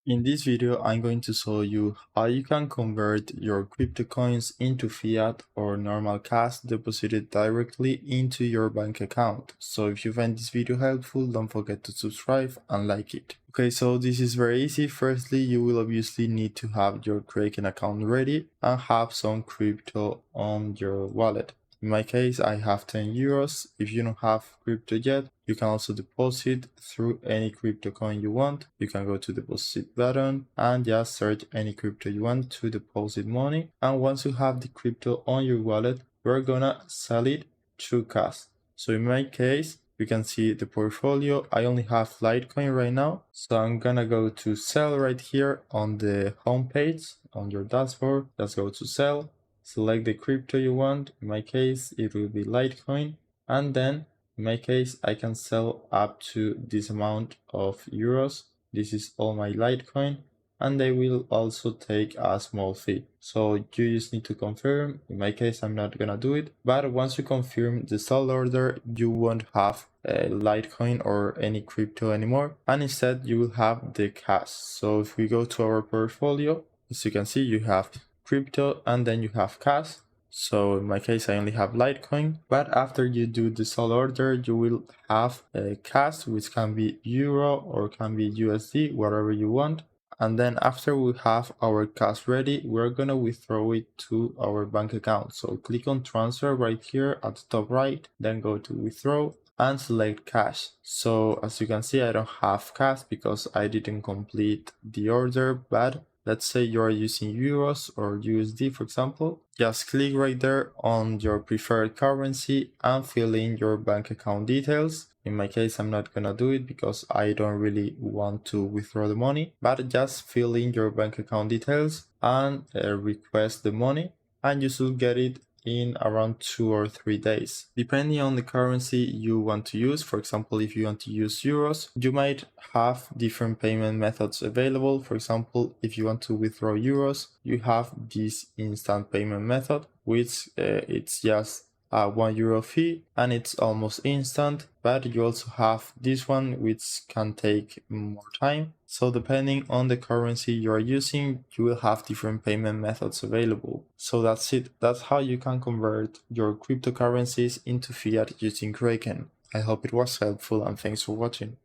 In this video, I'm going to show you how you can convert your crypto coins into fiat or normal cash deposited directly into your bank account. So if you find this video helpful, don't forget to subscribe and like it. Okay, so this is very easy. Firstly, you will obviously need to have your Kraken account ready and have some crypto on your wallet. In my case, I have 10 euros. If you don't have crypto yet, you can also deposit through any crypto coin you want. You can go to deposit button and just search any crypto you want to deposit money. And once you have the crypto on your wallet, we're gonna sell it through cash. So in my case, you can see the portfolio. I only have Litecoin right now. So I'm gonna go to sell right here on the home page on your dashboard. Let's go to sell. Select the crypto you want. In my case, it will be Litecoin. And then in my case, I can sell up to this amount of euros. This is all my Litecoin. And they will also take a small fee. So you just need to confirm. In my case, I'm not gonna do it. But once you confirm the sell order, you won't have a Litecoin or any crypto anymore. And instead, you will have the cash. So if we go to our portfolio, as you can see, you have crypto and then you have cash. So in my case, I only have Litecoin, but after you do the sell order, you will have a cash, which can be euro or can be USD, whatever you want. And then after we have our cash ready, we're gonna withdraw it to our bank account. So click on transfer right here at the top right, then go to withdraw and select cash. So as you can see, I don't have cash because I didn't complete the order, but let's say you are using euros or USD, for example. Just click right there on your preferred currency and fill in your bank account details. In my case, I'm not gonna do it because I don't really want to withdraw the money, but just fill in your bank account details and request the money, and you should get it in around 2 or 3 days, depending on the currency you want to use. For example, if you want to use euros, you might have different payment methods available. For example, if you want to withdraw euros, you have this instant payment method, which it's just a €1 fee and it's almost instant. But you also have this one, which can take more time. So depending on the currency you are using, you will have different payment methods available. So that's it. That's how you can convert your cryptocurrencies into fiat using Kraken. I hope it was helpful and thanks for watching.